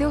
2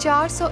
400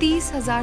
30,000